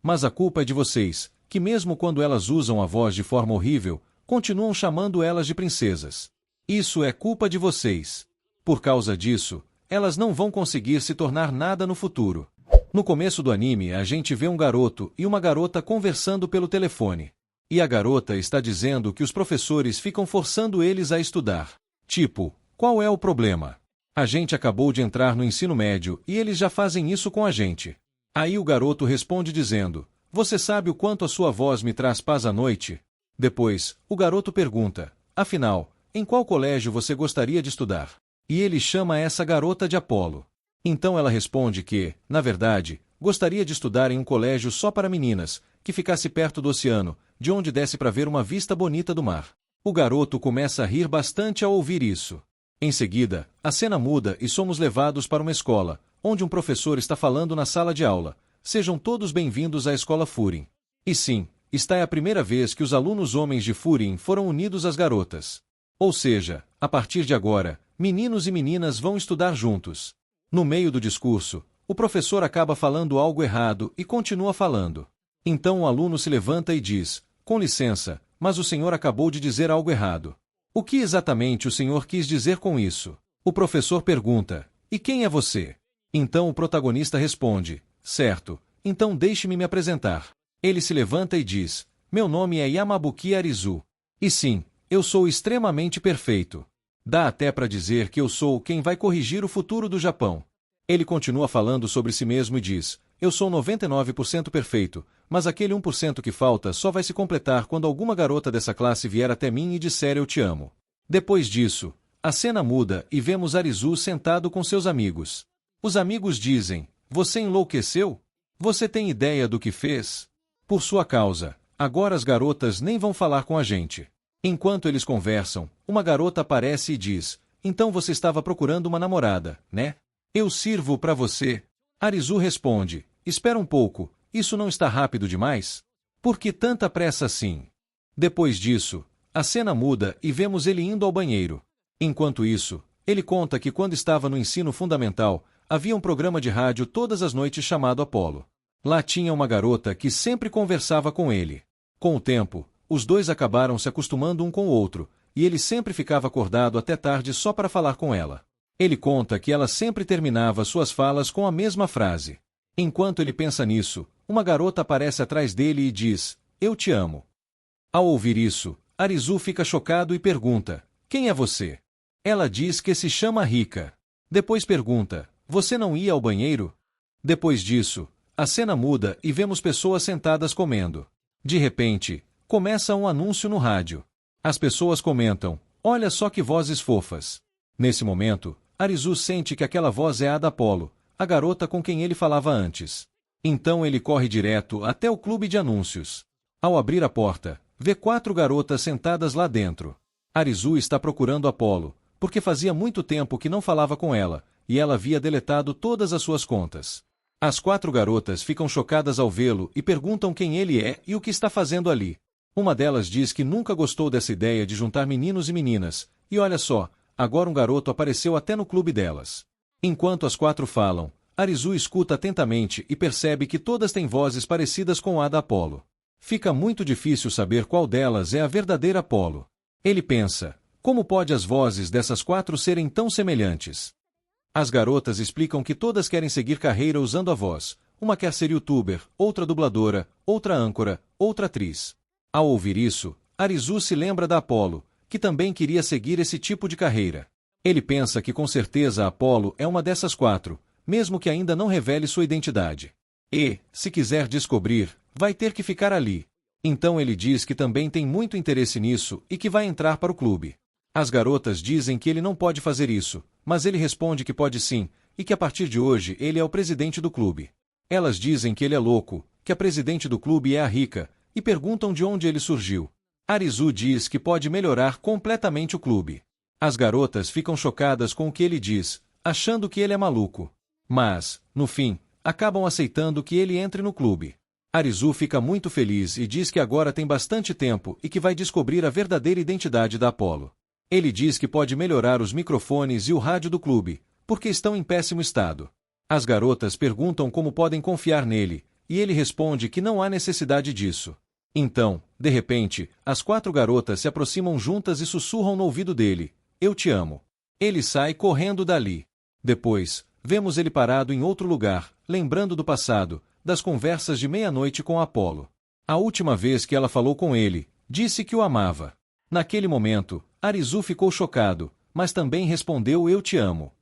Mas a culpa é de vocês, que mesmo quando elas usam a voz de forma horrível, continuam chamando elas de princesas. Isso é culpa de vocês. Por causa disso, elas não vão conseguir se tornar nada no futuro. No começo do anime, a gente vê um garoto e uma garota conversando pelo telefone. E a garota está dizendo que os professores ficam forçando eles a estudar. Tipo, qual é o problema? A gente acabou de entrar no ensino médio e eles já fazem isso com a gente. Aí o garoto responde dizendo: você sabe o quanto a sua voz me traz paz à noite? Depois, o garoto pergunta: afinal, em qual colégio você gostaria de estudar? E ele chama essa garota de Apolo. Então ela responde que, na verdade, gostaria de estudar em um colégio só para meninas, que ficasse perto do oceano, de onde desse para ver uma vista bonita do mar. O garoto começa a rir bastante ao ouvir isso. Em seguida, a cena muda e somos levados para uma escola, onde um professor está falando na sala de aula: sejam todos bem-vindos à escola Furin. E sim, esta é a primeira vez que os alunos homens de Furin foram unidos às garotas. Ou seja, a partir de agora, meninos e meninas vão estudar juntos. No meio do discurso, o professor acaba falando algo errado e continua falando. Então o aluno se levanta e diz: com licença, mas o senhor acabou de dizer algo errado. O que exatamente o senhor quis dizer com isso? O professor pergunta: e quem é você? Então o protagonista responde: certo, então deixe-me me apresentar. Ele se levanta e diz: meu nome é Yamabuki Arizu. E sim, eu sou extremamente perfeito. Dá até para dizer que eu sou quem vai corrigir o futuro do Japão. Ele continua falando sobre si mesmo e diz: eu sou 99% perfeito, mas aquele 1% que falta só vai se completar quando alguma garota dessa classe vier até mim e disser eu te amo. Depois disso, a cena muda e vemos Arizu sentado com seus amigos. Os amigos dizem: você enlouqueceu? Você tem ideia do que fez? Por sua causa, agora as garotas nem vão falar com a gente. Enquanto eles conversam, uma garota aparece e diz: então você estava procurando uma namorada, né? Eu sirvo para você. Arizu responde: espera um pouco, isso não está rápido demais? Por que tanta pressa assim? Depois disso, a cena muda e vemos ele indo ao banheiro. Enquanto isso, ele conta que quando estava no ensino fundamental, havia um programa de rádio todas as noites chamado Apolo. Lá tinha uma garota que sempre conversava com ele. Com o tempo, os dois acabaram se acostumando um com o outro, e ele sempre ficava acordado até tarde só para falar com ela. Ele conta que ela sempre terminava suas falas com a mesma frase. Enquanto ele pensa nisso, uma garota aparece atrás dele e diz: eu te amo. Ao ouvir isso, Arizu fica chocado e pergunta: quem é você? Ela diz que se chama Rika. Depois pergunta: você não ia ao banheiro? Depois disso, a cena muda e vemos pessoas sentadas comendo. De repente, começa um anúncio no rádio. As pessoas comentam: olha só que vozes fofas. Nesse momento, Arizu sente que aquela voz é a da Apolo, a garota com quem ele falava antes. Então ele corre direto até o clube de anúncios. Ao abrir a porta, vê 4 garotas sentadas lá dentro. Arizu está procurando Apolo, porque fazia muito tempo que não falava com ela, e ela havia deletado todas as suas contas. As 4 garotas ficam chocadas ao vê-lo e perguntam quem ele é e o que está fazendo ali. Uma delas diz que nunca gostou dessa ideia de juntar meninos e meninas, e olha só, agora um garoto apareceu até no clube delas. Enquanto as 4 falam, Arizu escuta atentamente e percebe que todas têm vozes parecidas com a da Apolo. Fica muito difícil saber qual delas é a verdadeira Apolo. Ele pensa: como pode as vozes dessas 4 serem tão semelhantes? As garotas explicam que todas querem seguir carreira usando a voz. Uma quer ser youtuber, outra dubladora, outra âncora, outra atriz. Ao ouvir isso, Arizu se lembra da Apolo, que também queria seguir esse tipo de carreira. Ele pensa que com certeza a Apolo é uma dessas 4, mesmo que ainda não revele sua identidade. E, se quiser descobrir, vai ter que ficar ali. Então ele diz que também tem muito interesse nisso e que vai entrar para o clube. As garotas dizem que ele não pode fazer isso, mas ele responde que pode sim, e que a partir de hoje ele é o presidente do clube. Elas dizem que ele é louco, que a presidente do clube é a Rika, e perguntam de onde ele surgiu. Arizu diz que pode melhorar completamente o clube. As garotas ficam chocadas com o que ele diz, achando que ele é maluco. Mas, no fim, acabam aceitando que ele entre no clube. Arizu fica muito feliz e diz que agora tem bastante tempo e que vai descobrir a verdadeira identidade da Apolo. Ele diz que pode melhorar os microfones e o rádio do clube, porque estão em péssimo estado. As garotas perguntam como podem confiar nele, e ele responde que não há necessidade disso. Então, de repente, as 4 garotas se aproximam juntas e sussurram no ouvido dele: "Eu te amo." Ele sai correndo dali. Depois, vemos ele parado em outro lugar, lembrando do passado, das conversas de meia-noite com Apolo. A última vez que ela falou com ele, disse que o amava. Naquele momento, Arizu ficou chocado, mas também respondeu: "Eu te amo."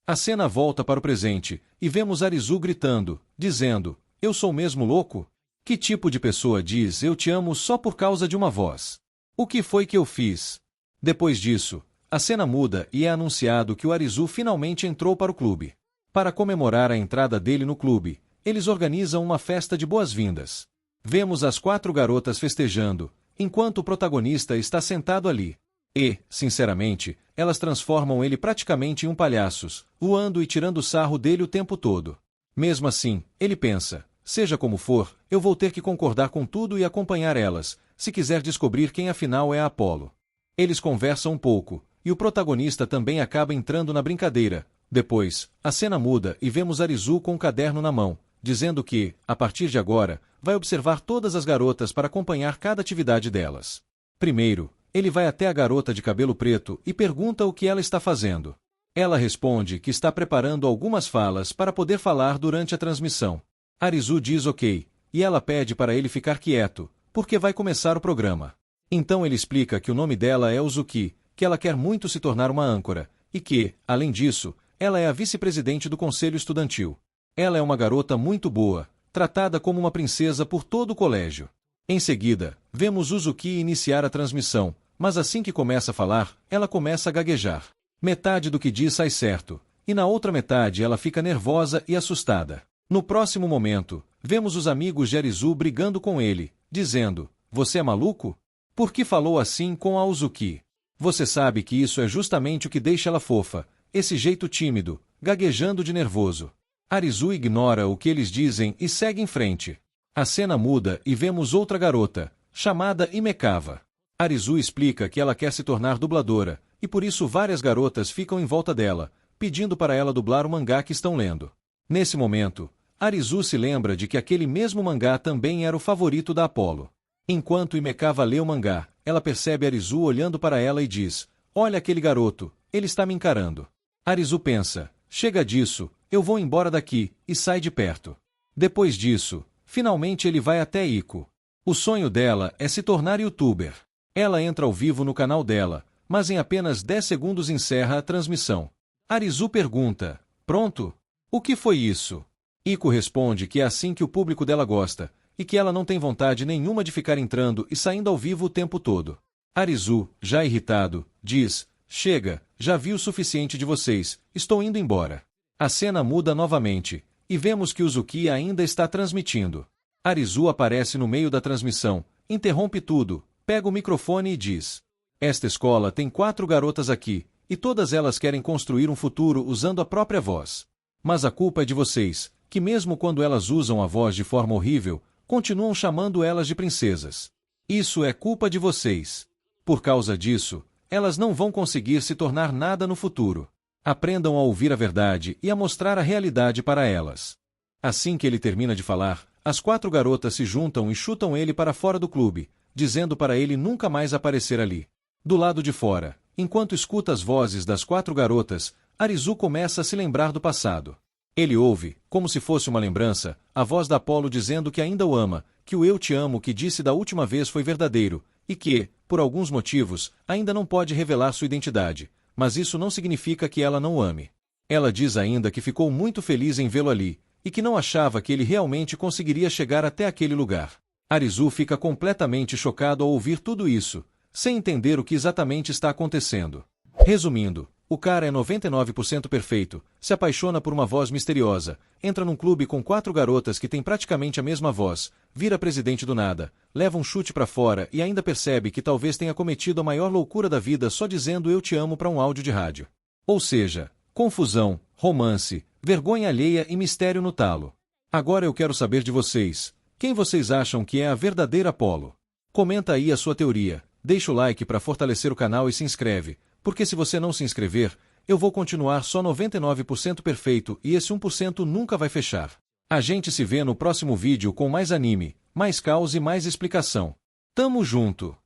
A cena volta para o presente, e vemos Arizu gritando, dizendo: "Eu sou mesmo louco? Que tipo de pessoa diz 'eu te amo' só por causa de uma voz? O que foi que eu fiz?" Depois disso, a cena muda e é anunciado que o Arizu finalmente entrou para o clube. Para comemorar a entrada dele no clube, eles organizam uma festa de boas-vindas. Vemos as 4 garotas festejando, enquanto o protagonista está sentado ali. E, sinceramente, elas transformam ele praticamente em um palhaço, voando e tirando sarro dele o tempo todo. Mesmo assim, ele pensa: seja como for, eu vou ter que concordar com tudo e acompanhar elas, se quiser descobrir quem afinal é Apolo. Eles conversam um pouco, e o protagonista também acaba entrando na brincadeira. Depois, a cena muda e vemos Arizu com um caderno na mão, dizendo que, a partir de agora, vai observar todas as garotas para acompanhar cada atividade delas. Primeiro, ele vai até a garota de cabelo preto e pergunta o que ela está fazendo. Ela responde que está preparando algumas falas para poder falar durante a transmissão. Arizu diz ok, e ela pede para ele ficar quieto, porque vai começar o programa. Então ele explica que o nome dela é Uzuki, que ela quer muito se tornar uma âncora, e que, além disso, ela é a vice-presidente do conselho estudantil. Ela é uma garota muito boa, tratada como uma princesa por todo o colégio. Em seguida, vemos Uzuki iniciar a transmissão, mas assim que começa a falar, ela começa a gaguejar. Metade do que diz sai certo, e na outra metade ela fica nervosa e assustada. No próximo momento, vemos os amigos de Arizu brigando com ele, dizendo: "Você é maluco? Por que falou assim com a Uzuki? Você sabe que isso é justamente o que deixa ela fofa, esse jeito tímido, gaguejando de nervoso." Arizu ignora o que eles dizem e segue em frente. A cena muda e vemos outra garota, chamada Imekava. Arizu explica que ela quer se tornar dubladora, e por isso várias garotas ficam em volta dela, pedindo para ela dublar o mangá que estão lendo. Nesse momento, Arizu se lembra de que aquele mesmo mangá também era o favorito da Apolo. Enquanto Imekava lê o mangá, ela percebe Arizu olhando para ela e diz: "Olha aquele garoto, ele está me encarando." Arizu pensa: "Chega disso, eu vou embora daqui", e sai de perto. Depois disso, finalmente ele vai até Iko. O sonho dela é se tornar youtuber. Ela entra ao vivo no canal dela, mas em apenas 10 segundos encerra a transmissão. Arizu pergunta: "Pronto? O que foi isso?" Iko responde que é assim que o público dela gosta, e que ela não tem vontade nenhuma de ficar entrando e saindo ao vivo o tempo todo. Arizu, já irritado, diz: "Chega, já vi o suficiente de vocês, estou indo embora." A cena muda novamente, e vemos que Uzuki ainda está transmitindo. Arizu aparece no meio da transmissão, interrompe tudo, pega o microfone e diz: "Esta escola tem 4 garotas aqui, e todas elas querem construir um futuro usando a própria voz. Mas a culpa é de vocês, que mesmo quando elas usam a voz de forma horrível, continuam chamando elas de princesas. Isso é culpa de vocês. Por causa disso, elas não vão conseguir se tornar nada no futuro. Aprendam a ouvir a verdade e a mostrar a realidade para elas." Assim que ele termina de falar, as 4 garotas se juntam e chutam ele para fora do clube, dizendo para ele nunca mais aparecer ali. Do lado de fora, enquanto escuta as vozes das 4 garotas, Arizu começa a se lembrar do passado. Ele ouve, como se fosse uma lembrança, a voz da Apolo dizendo que ainda o ama, que o "eu te amo" que disse da última vez foi verdadeiro, e que, por alguns motivos, ainda não pode revelar sua identidade, mas isso não significa que ela não o ame. Ela diz ainda que ficou muito feliz em vê-lo ali, e que não achava que ele realmente conseguiria chegar até aquele lugar. Arizu fica completamente chocado ao ouvir tudo isso, sem entender o que exatamente está acontecendo. Resumindo, o cara é 99% perfeito, se apaixona por uma voz misteriosa, entra num clube com 4 garotas que têm praticamente a mesma voz, vira presidente do nada, leva um chute pra fora e ainda percebe que talvez tenha cometido a maior loucura da vida só dizendo "eu te amo" para um áudio de rádio. Ou seja, confusão, romance, vergonha alheia e mistério no talo. Agora eu quero saber de vocês. Quem vocês acham que é a verdadeira Apolo? Comenta aí a sua teoria, deixa o like para fortalecer o canal e se inscreve, porque se você não se inscrever, eu vou continuar só 99% perfeito e esse 1% nunca vai fechar. A gente se vê no próximo vídeo com mais anime, mais caos e mais explicação. Tamo junto!